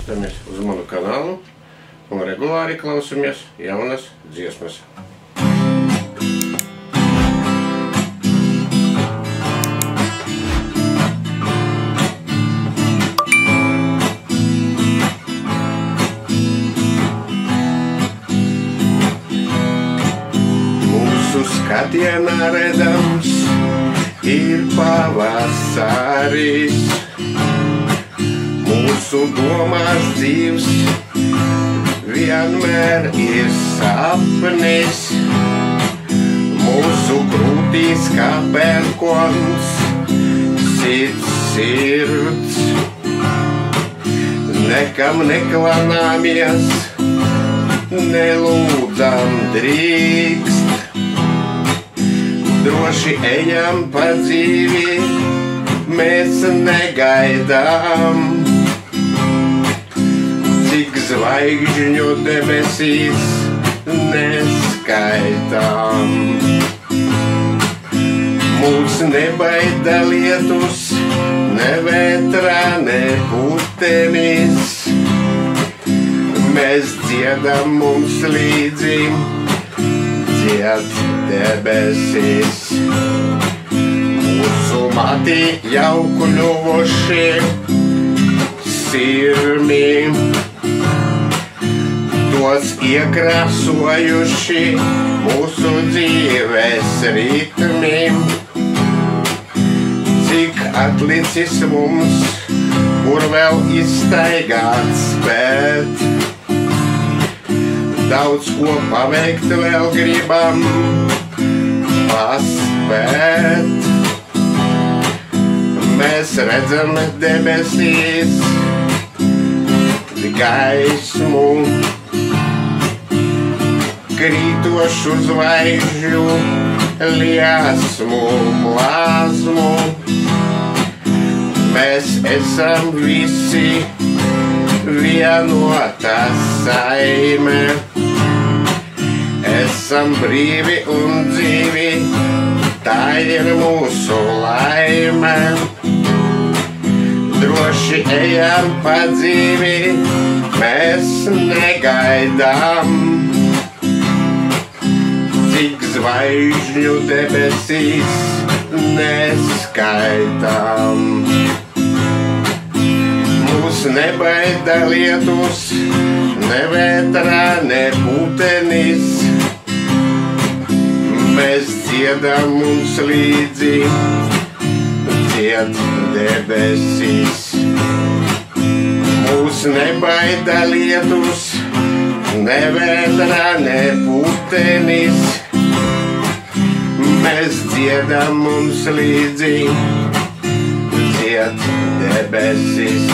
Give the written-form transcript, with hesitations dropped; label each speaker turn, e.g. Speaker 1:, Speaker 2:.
Speaker 1: ierakstamies uz manu kanālu un regulāri klausamies jaunas dziesmas. Mūsu skatienā redzams ir pavasaris, mūsu domās dzīvs vienmēr ir sapnis, mūsu krūtīs kā pērkons sit sirds. Nekam neklanāmies, nelūdzam drīkst, droši ejam pa dzīvi, mēs negaidām, cik zvaigžņu debesīs neskaitām. Mūs nebaida lietus, ne vētrā, ne putenis, mēs dziedam mums līdzi, dzied debesis. Mūsu mati jau kļuvuši sirmi, tos iekrāsojuši mūsu dzīves ritmi. Cik atlicis mums, kur vēl izstaigāt spēt, daudz ko paveikt vēl gribam paspēt. Mēs redzam debesīs gaismu, krītošu zvaigžņu liesmu, plazmu. Mēs esam visi vienota saime, esam brīvi un dzīvi, tā ir mūsu laime. Droši ejam pa dzīvi, mēs negaidām, cik zvaigžņu debesīs neskaitām. Mūs nebaida lietus, ne vētrā, ne putenis, mēs dziedam mums līdzi, dzied debesis. Mūs nebaida lietus, ne vētrā, ne putenis, mēs dziedam mums līdzi, dzied debesis.